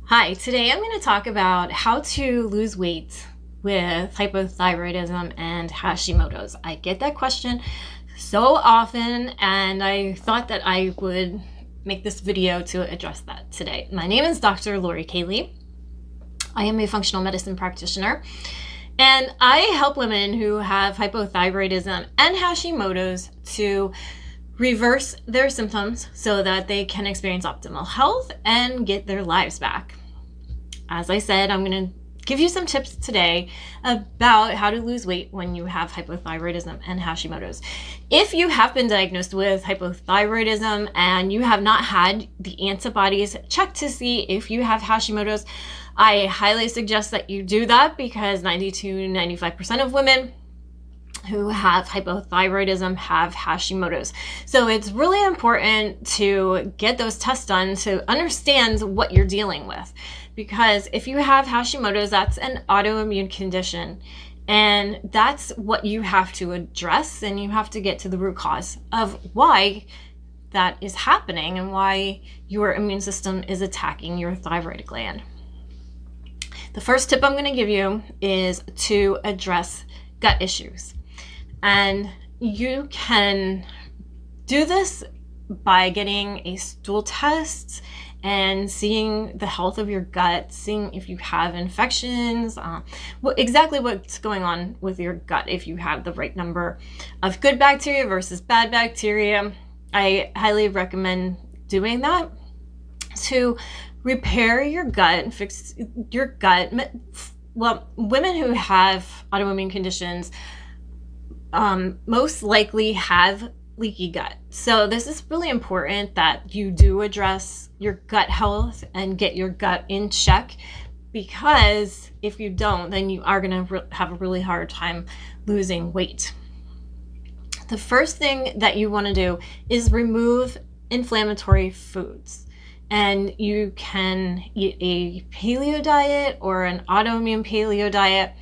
Hi, today I'm going to talk about how to lose weight with hypothyroidism and Hashimoto's. I get that question so often, and I thought that I would make this video to address that today. My name is Dr. Lori Cayley. I am a functional medicine practitioner, and I help women who have hypothyroidism and Hashimoto's to reverse their symptoms so that they can experience optimal health and get their lives back. As I said, I'm going to give you some tips today about how to lose weight when you have hypothyroidism and Hashimoto's. If you have been diagnosed with hypothyroidism and you have not had the antibodies checked to see if you have Hashimoto's, I highly suggest that you do that because 90 to 95% of women who have hypothyroidism have Hashimoto's. So it's really important to get those tests done to understand what you're dealing with. Because if you have Hashimoto's, that's an autoimmune condition. And that's what you have to address, and you have to get to the root cause of why that is happening and why your immune system is attacking your thyroid gland. The first tip I'm going to give you is to address gut issues. And you can do this by getting a stool test and seeing the health of your gut, seeing if you have infections, exactly what's going on with your gut, if you have the right number of good bacteria versus bad bacteria. I highly recommend doing that to repair your gut and fix your gut. Well, women who have autoimmune conditions most likely have leaky gut. So this is really important that you do address your gut health and get your gut in check, because if you don't, then you are going to have a really hard time losing weight. The first thing that you want to do is remove inflammatory foods. And you can eat a paleo diet or an autoimmune paleo diet,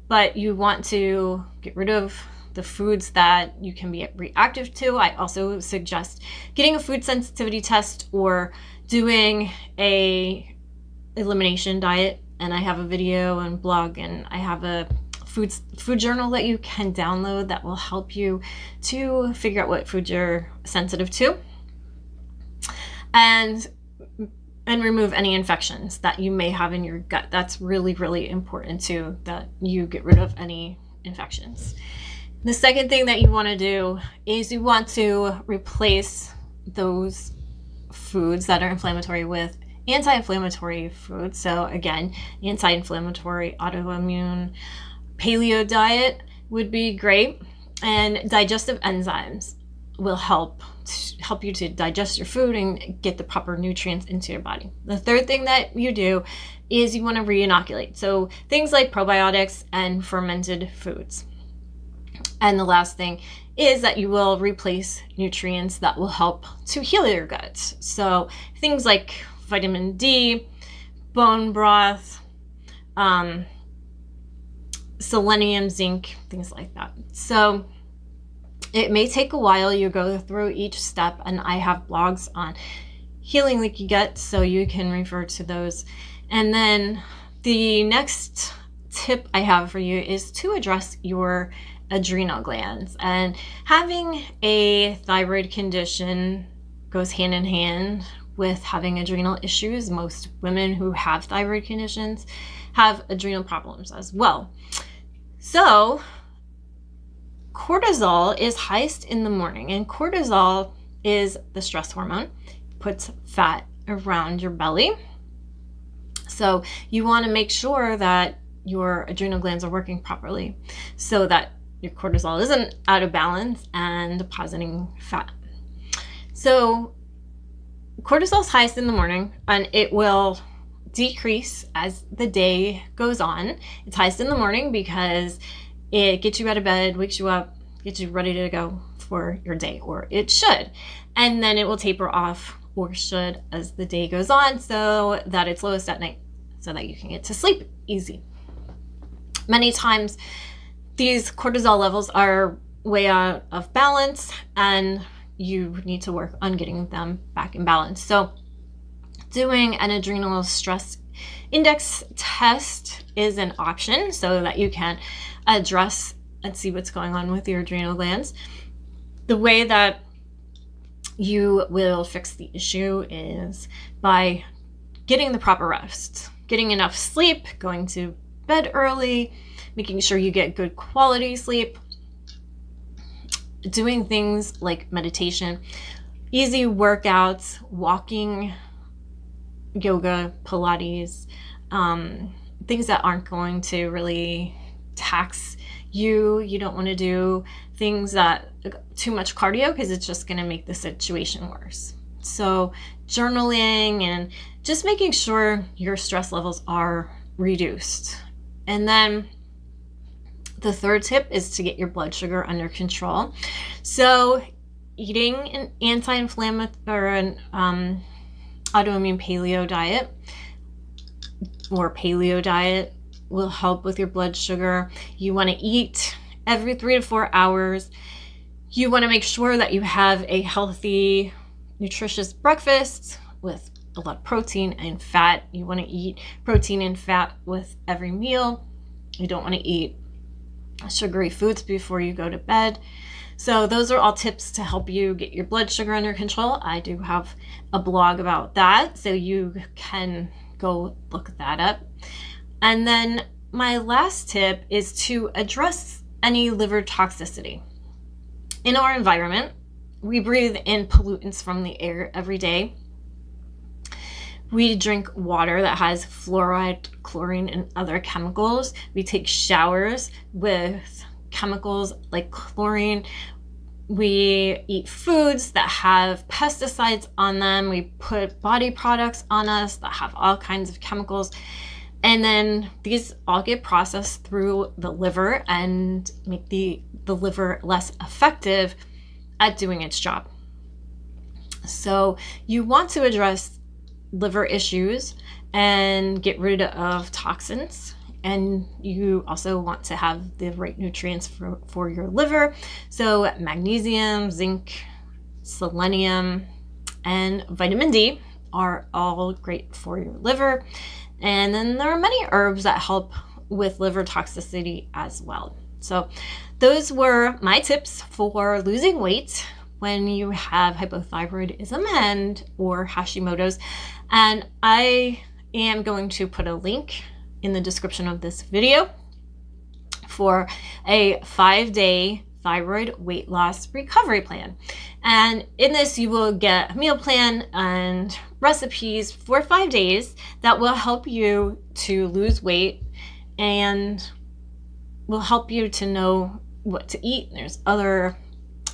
but you want to get rid of the foods that you can be reactive to. I also suggest getting a food sensitivity test or doing a elimination diet. And I have a video and blog, and I have a food journal that you can download that will help you to figure out what foods you're sensitive to and remove any infections that you may have in your gut. That's really, really important too, that you get rid of any infections. The second thing that you want to do is you want to replace those foods that are inflammatory with anti-inflammatory foods. So again, anti-inflammatory, autoimmune, paleo diet would be great. And digestive enzymes will help you to digest your food and get the proper nutrients into your body. The third thing that you do is you want to re-inoculate. So things like probiotics and fermented foods. And the last thing is that you will replace nutrients that will help to heal your gut. So things like vitamin D, bone broth, selenium, zinc, things like that. So it may take a while. You go through each step, and I have blogs on healing leaky gut, so you can refer to those. And then the next tip I have for you is to address your adrenal glands. And having a thyroid condition goes hand in hand with having adrenal issues. Most women who have thyroid conditions have adrenal problems as well. So cortisol is highest in the morning, and cortisol is the stress hormone. It puts fat around your belly. So you want to make sure that your adrenal glands are working properly so that your cortisol isn't out of balance and depositing fat. So cortisol is highest in the morning, and it will decrease as the day goes on. It's highest in the morning because it gets you out of bed, wakes you up, gets you ready to go for your day, or it should. And then it will taper off, or should, as the day goes on, so that it's lowest at night, so that you can get to sleep easy. Many times these cortisol levels are way out of balance, and you need to work on getting them back in balance. So Doing an adrenal stress index test is an option so that you can address and see what's going on with your adrenal glands. The way that you will fix the issue is by getting the proper rest, getting enough sleep, going to bed early, making sure you get good quality sleep, doing things like meditation, easy workouts, walking, yoga, Pilates, things that aren't going to really tax you. You don't want to do things that too much cardio because it's just going to make the situation worse. So journaling and just making sure your stress levels are reduced. And then the third tip is to get your blood sugar under control. So eating an anti-inflammatory or an autoimmune paleo diet or paleo diet will help with your blood sugar. You want to eat every 3 to 4 hours. You want to make sure that you have a healthy, nutritious breakfast with a lot of protein and fat. You want to eat protein and fat with every meal. You don't want to eat sugary foods before you go to bed. So those are all tips to help you get your blood sugar under control. I do have a blog about that, so you can go look that up. And then my last tip is to address any liver toxicity. In our environment, we breathe in pollutants from the air every day. We drink water that has fluoride, chlorine, and other chemicals. We take showers with chemicals like chlorine. We eat foods that have pesticides on them. We put body products on us that have all kinds of chemicals. And then these all get processed through the liver and make the liver less effective at doing its job. So you want to address liver issues and get rid of toxins. And you also want to have the right nutrients for your liver. So magnesium, zinc, selenium, and vitamin D are all great for your liver. And then there are many herbs that help with liver toxicity as well. So those were my tips for losing weight when you have hypothyroidism and or Hashimoto's. And I am going to put a link in the description of this video for a 5-day thyroid weight loss recovery plan. And in this, you will get a meal plan and recipes for 5 days that will help you to lose weight and will help you to know what to eat. There's other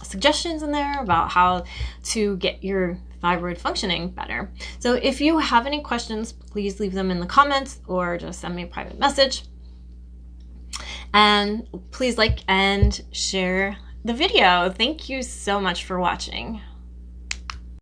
suggestions in there about how to get your thyroid functioning better. So if you have any questions, please leave them in the comments or just send me a private message. And please like and share the video. Thank you so much for watching.